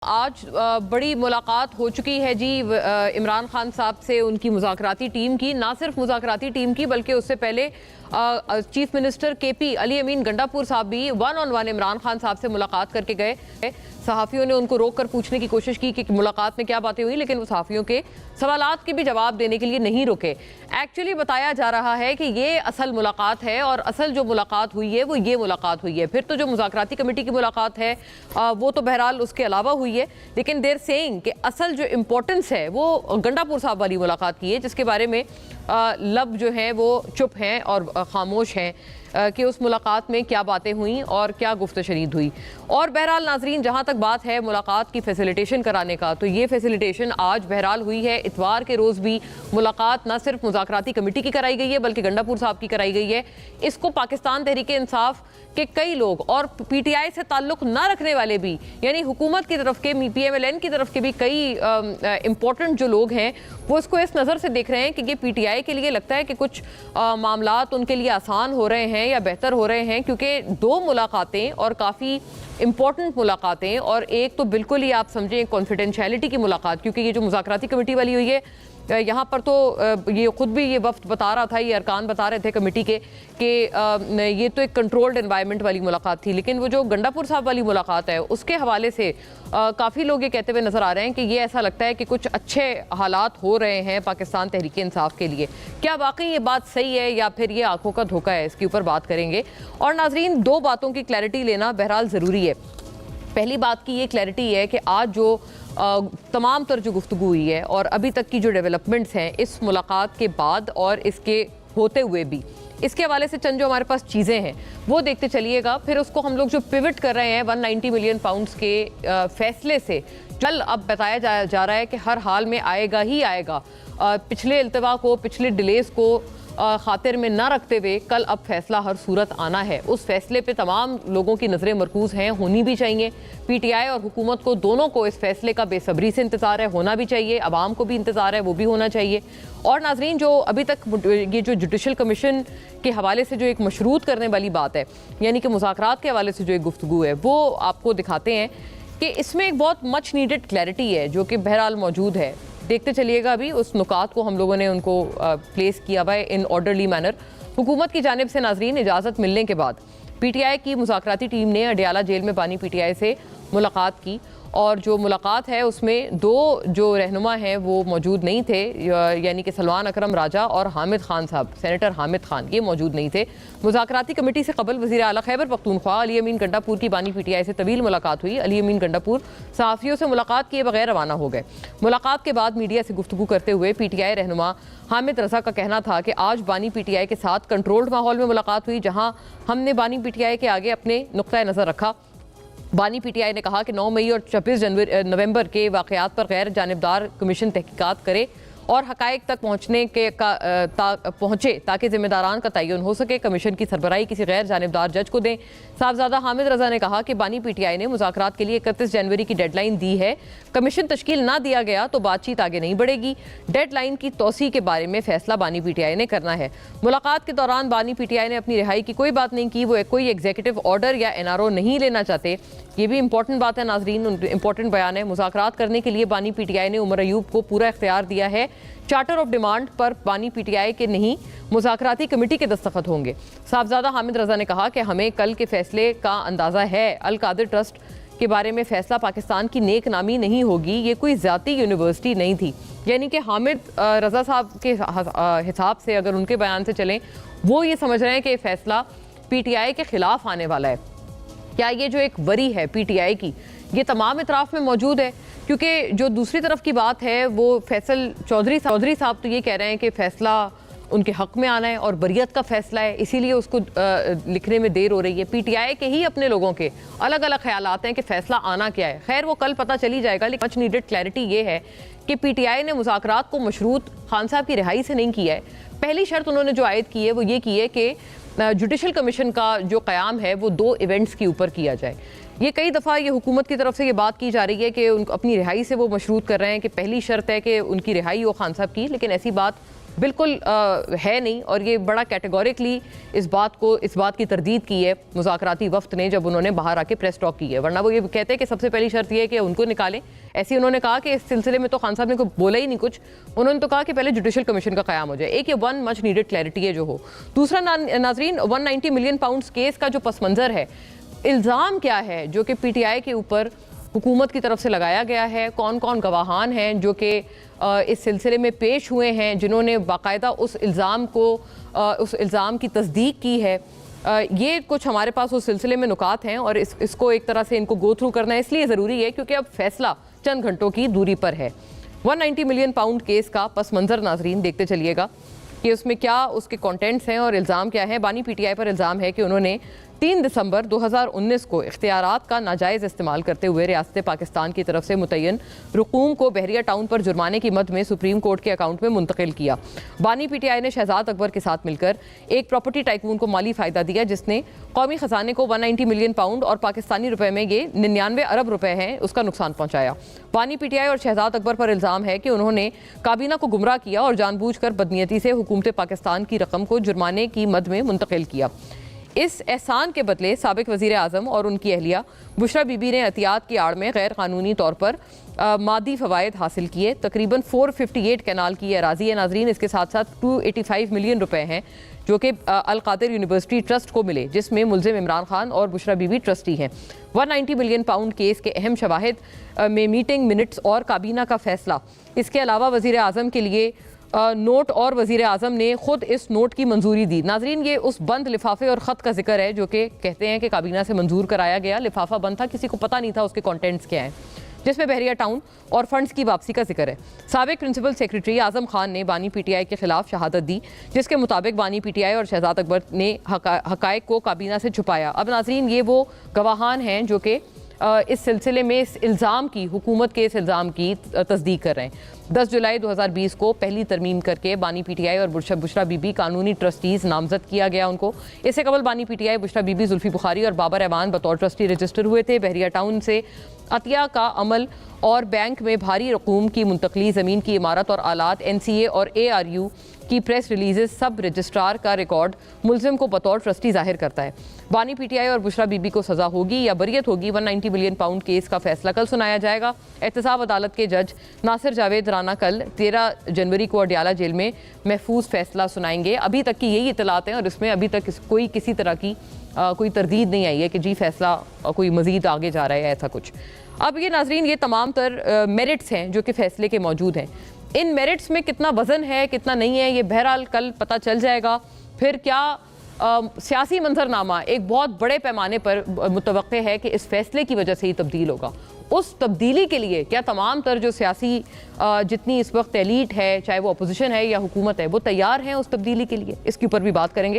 आज बड़ी मुलाकात हो चुकी है जी इमरान खान साहब से उनकी मुज़ाकराती टीम की। ना सिर्फ मुज़ाकराती टीम की बल्कि उससे पहले चीफ मिनिस्टर केपी अली अमीन गंडापुर साहब भी one on one Imran Khan साहब से मुलाकात करके गए। सहाफ़ियों ने उनको रोक कर पूछने की कोशिश की कि मुलाकात में क्या बातें हुई, लेकिन वो सहाफ़ियों के सवालात के भी जवाब देने के लिए नहीं रुके। एक्चुअली बताया जा रहा है कि ये असल मुलाकात है और असल जो मुलाकात हुई है वो ये मुलाकात हुई है। फिर तो जो मुज़ाकराती कमेटी की मुलाकात है वो तो बहरहाल उसके अलावा हुई है, लेकिन देर सेइंग कि असल जो इम्पोर्टेंस है वो गंडापुर साहब वाली मुलाकात की है, जिसके बारे में लब जो हैं वो चुप हैं और खामोश हैं कि उस मुलाकात में क्या बातें हुई और क्या गुफ्त शनीद हुई। और बहरहाल नाजरीन, जहाँ तक बात है मुलाकात की फैसिलिटेशन कराने का, तो ये फैसिलिटेशन आज बहरहाल हुई है। इतवार के रोज़ भी मुलाकात न सिर्फ मुज़ाकराती कमेटी की कराई गई है बल्कि गंडापुर साहब की कराई गई है। इसको पाकिस्तान तहरीक इंसाफ के कई लोग और पीटीआई से ताल्लुक़ ना रखने वाले भी, यानी हुकूमत की तरफ के पीएमएलएन की तरफ के भी कई इंपॉर्टेंट जो लोग हैं वो इसको इस नज़र से देख रहे हैं कि ये पीटीआई के लिए लगता है कि कुछ मामलात उनके लिए आसान हो रहे हैं या बेहतर हो रहे हैं, क्योंकि दो मुलाकातें और काफ़ी इंपॉर्टेंट मुलाकातें, और एक तो बिल्कुल ही आप समझें कॉन्फिडेंशियलिटी की मुलाकात, क्योंकि ये जो मुज़ाकराती कमेटी वाली हुई है यहाँ पर तो ये खुद भी ये वफ्द बता रहा था, ये अरकान बता रहे थे कमेटी के कि ये तो एक कंट्रोल्ड एनवायरनमेंट वाली मुलाकात थी। लेकिन वो जो गंडापुर साहब वाली मुलाकात है उसके हवाले से काफ़ी लोग ये कहते हुए नज़र आ रहे हैं कि ये ऐसा लगता है कि कुछ अच्छे हालात हो रहे हैं पाकिस्तान तहरीक इंसाफ के लिए। क्या वाकई ये बात सही है या फिर ये आंखों का धोखा है, इसके ऊपर बात करेंगे। और नाजरीन, दो बातों की क्लैरिटी लेना बहरहाल ज़रूरी है। पहली बात की ये क्लैरिटी है कि आज जो तमाम तर जो गुफ्तगू हुई है और अभी तक की जो डेवलपमेंट्स हैं इस मुलाकात के बाद और इसके होते हुए भी, इसके हवाले से चंद जो हमारे पास चीज़ें हैं वो देखते चलिएगा। फिर उसको हम लोग जो पिवट कर रहे हैं 190 मिलियन पाउंड्स के फैसले से, कल अब बताया जा रहा है कि हर हाल में आएगा ही आएगा। पिछले इल्तवा को, पिछले डिलेस को खातिर में न रखते हुए कल अब फैसला हर सूरत आना है। उस फैसले पे तमाम लोगों की नज़रें मरकूज़ हैं, होनी भी चाहिए। पीटीआई और हुकूमत को दोनों को इस फैसले का बेसब्री से इंतज़ार है, होना भी चाहिए। अवाम को भी इंतज़ार है, वो भी होना चाहिए। और नाजरीन, जो अभी तक ये जो जुडिशल कमीशन के हवाले से जो एक मशरूत करने वाली बात है, यानी कि मुज़ाकरात के हवाले से जो एक गुफ्तगू है, वो आपको दिखाते हैं कि इसमें एक बहुत मच नीडेड क्लैरिटी है जो कि बहरहाल मौजूद है। देखते चलिएगा। अभी उस नुकात को हम लोगों ने उनको प्लेस किया हुआ है इन ऑर्डरली मैनर। हुकूमत की जानिब से नाजरीन इजाज़त मिलने के बाद पीटीआई की मुज़ाकराती टीम ने अडियाला जेल में बानी पीटीआई से मुलाकात की, और जो मुलाकात है उसमें दो जो रहनुमा हैं वो मौजूद नहीं थे, यानी कि सलमान अकरम राजा और हामिद खान साहब, सेनेटर हामिद खान, ये मौजूद नहीं थे। मुज़ाकराती कमेटी से कबल वज़ीर आला खैबर पख्तूनख्वा अली अमीन गंडापुर की बानी पीटीआई से तवील मुलाकात हुई। अली अमीन गंडापुर सहाफ़ियों से मुलाकात किए बगैर रवाना हो गए। मुलाकात के बाद मीडिया से गुफ्तगू करते हुए पीटीआई रहनुमा हामिद रज़ा का कहना था कि आज बानी पीटीआई के साथ कंट्रोल्ड माहौल में मुलाकात हुई, जहाँ हमने बानी पीटीआई के आगे अपने नुक्ता नज़र रखा। बानी पीटीआई ने कहा कि 9 मई और 26 नवंबर के वाक़यात पर गैर जानिबदार कमीशन तहकीकात करे और हक़ाइक़ तक पहुँचे ताकि ज़िम्मेदारान का तयन हो सके। कमीशन की सरबराही किसी गैर जानिबदार जज को दें। साहबजादा हामिद रज़ा ने कहा कि बानी पीटीआई ने मुज़ाकरात के लिए 31 जनवरी की डेडलाइन दी है। कमीशन तश्कील ना दिया गया तो बातचीत आगे नहीं बढ़ेगी। डेडलाइन की तोसी के बारे में फ़ैसला बानी पीटीआई ने करना है। मुलाकात के दौरान बानी पीटीआई ने अपनी रिहाई की कोई बात नहीं की। वो कोई एग्जीक्यूटिव ऑर्डर या एनआरओ नहीं लेना चाहते। ये भी इंपॉर्टेंट बात है नाजरीन, इंपॉर्टेंट बयान है। मुज़ाकरात करने के लिए बानी पीटीआई ने उमर अयूब को पूरा इख्तियार दिया है। चार्टर ऑफ डिमांड पर बानी पीटीआई के नहीं, मुज़ाकराती कमेटी के दस्तखत होंगे। साहबजादा हामिद रज़ा ने कहा कि हमें कल के फैसले का अंदाज़ा है। अल कादिर ट्रस्ट के बारे में फैसला पाकिस्तान की नेक नामी नहीं होगी, ये कोई ज़ाती यूनिवर्सिटी नहीं थी। यानी कि हामिद रज़ा साहब के हिसाब से, अगर उनके बयान से चलें, वो ये समझ रहे हैं कि फैसला पीटीआई के ख़िलाफ़ आने वाला है। क्या ये जो एक वरी है पीटीआई की, ये तमाम इतराफ़ में मौजूद है? क्योंकि जो दूसरी तरफ की बात है वो फैसल चौधरी साहब तो ये कह रहे हैं कि फ़ैसला उनके हक़ में आना है और बरियत का फ़ैसला है, इसीलिए उसको लिखने में देर हो रही है। पीटीआई के ही अपने लोगों के अलग अलग ख्यालात हैं कि फ़ैसला आना क्या है। खैर, वो कल पता चली जाएगा, लेकिन मच नीडेड क्लैरिटी ये है कि पीटीआई ने मुज़ाकरात को मशरूत खान साहब की रिहाई से नहीं किया है। पहली शर्त उन्होंने जो आयद की है वो ये की है कि जुडिशल कमीशन का जो क़याम है वो 2 इवेंट्स के ऊपर किया जाए। ये कई दफ़ा ये हुकूमत की तरफ से ये बात की जा रही है कि अपनी रिहाई से वो मशरूत कर रहे हैं कि पहली शर्त है कि उनकी रिहाई हो खान साहब की, लेकिन ऐसी बात बिल्कुल है नहीं, और ये बड़ा कैटेगोरिकली इस बात की तरदीद की है मुज़ाकराती वफ्द ने जब उन्होंने बाहर आके प्रेस टॉक की है। वरना वो ये कहते हैं कि सबसे पहली शर्त ये है कि उनको निकालें। ऐसे उन्होंने कहा कि इस सिलसिले में तो खान साहब ने कोई बोला ही नहीं कुछ। उन्होंने तो कहा कि पहले जुडिशल कमीशन का क़याम हो जाए। एक ये वन मच नीडेड क्लैरिटी है जो हो। दूसरा नाजरीन, 190 मिलियन पाउंड केस का जो पस मंज़र है, इल्ज़ाम क्या है जो कि PTI के ऊपर हुकूमत की तरफ से लगाया गया है, कौन कौन गवाहान हैं जो कि इस सिलसिले में पेश हुए हैं, जिन्होंने बाकायदा उस इल्ज़ाम की तस्दीक की है, ये कुछ हमारे पास उस सिलसिले में नुकात हैं और इसको एक तरह से इनको गो थ्रू करना इसलिए ज़रूरी है क्योंकि अब फैसला चंद घंटों की दूरी पर है। 190 मिलियन पाउंड केस का पस मंज़र नाजरीन देखते चलिएगा कि उसमें क्या उसके कंटेंट्स हैं और इल्ज़ाम क्या है। बानी PTI पर इल्ज़ाम है कि उन्होंने 3 दिसंबर 2019 को इख्तियारात का नाजायज़ इस्तेमाल करते हुए रियासत पाकिस्तान की तरफ से मुतय्यन रकूम को बहरिया टाउन पर जुर्माने की मद में सुप्रीम कोर्ट के अकाउंट में मुंतकिल किया। बानी PTI ने शहजाद अकबर के साथ मिलकर एक प्रॉपर्टी टाइकून को माली फ़ायदा दिया जिसने कौमी ख़जाने को 190 मिलियन पाउंड और पाकिस्तानी रुपए में ये 99 अरब रुपए हैं उसका नुकसान पहुँचाया। बानी PTI और शहजाद अकबर पर इल्ज़ाम है कि उन्होंने काबीना को गुमराह किया और जानबूझकर बदनीयती से हुकूमत पाकिस्तान की रकम को जुर्माने की मद में मुंतकिल किया। इस एहसान के बदले साबिक वज़ीर आज़म और उनकी अहलिया बुशरा बीबी ने एहतियात की आड़ में गैर कानूनी तौर पर मादी फ़वायद हासिल किए। तकरीबन 458 कैनाल की अराजी है नाजरीन। इसके साथ साथ 285 मिलियन रुपए हैं जो कि अल कादिर यूनिवर्सिटी ट्रस्ट को मिले, जिसमें मुल्ज़िम इमरान खान और बुशरा बीबी ट्रस्टी हैं। 190 मिलियन पाउंड केस के अहम शवाहिद में मीटिंग मिनट्स और काबीना का फैसला। इसके अलावा वज़ीर आज़म के लिए नोट और वज़ीर आज़म ने खुद इस नोट की मंजूरी दी। नाजरीन, ये उस बंद लिफाफे और ख़त का जिक्र है जो कि कहते हैं कि काबीना से मंजूर कराया गया। लिफाफा बंद था, किसी को पता नहीं था उसके कंटेंट्स क्या हैं, जिसमें बहरिया टाउन और फंड्स की वापसी का जिक्र है। साबिक प्रिंसिपल सेक्रेटरी आज़म खान ने बानी PTI के खिलाफ शहादत दी, जिसके मुताबिक बानी PTI और शहजाद अकबर ने हकायक को काबीना से छुपाया। अब नाजरीन, ये वो गवाहान हैं जो कि इस सिलसिले में इस इल्ज़ाम की, हुकूमत के इस इल्ज़ाम की तस्दीक कर रहे हैं। 10 जुलाई 2020 को पहली तरमीम करके बानी PTI और बुशरा बीबी कानूनी ट्रस्टीज़ नामजद किया गया उनको। इससे कबल बानी PTI, बुशरा बीबी, जुल्फी बुखारी और बाबर रहमान बतौर ट्रस्टी रजिस्टर हुए थे। बहरिया टाउन से अतिया का अमल और बैंक में भारी रकूम की मुंतकली, ज़मीन की इमारत और आलात, NCA और ARU की प्रेस रिलीजेस सब रजिस्ट्रार का रिकॉर्ड मुल्ज़िम को बतौर ट्रस्टी जाहिर करता है। बानी PTI और बुशरा बीबी को सज़ा होगी या बरियत होगी। 190 मिलियन पाउंड केस का फैसला कल सुनाया जाएगा। एहतसाब अदालत के जज नासिर जावेद राना कल 13 जनवरी को अडियाला जेल में महफूज फैसला सुनाएंगे। अभी तक की यही इतलात हैं और इसमें अभी तक कोई किसी तरह की कोई तरदीद नहीं आई है कि जी फैसला कोई मज़ीद आगे जा रहा है, ऐसा कुछ। अब ये नाजरीन, ये तमाम तर मेरिट्स हैं जो कि फ़ैसले के मौजूद हैं। इन मेरिट्स में कितना वज़न है, कितना नहीं है, ये बहरहाल कल पता चल जाएगा। फिर क्या सियासी मंजरनामा एक बहुत बड़े पैमाने पर मुतवक्के है कि इस फैसले की वजह से ही तब्दील होगा। उस तब्दीली के लिए क्या तमाम तर जो सियासी जितनी इस वक्त एलीट है, चाहे वो अपोजिशन है या हुकूमत है, वो तैयार हैं उस तब्दीली के लिए? इसके ऊपर भी बात करेंगे।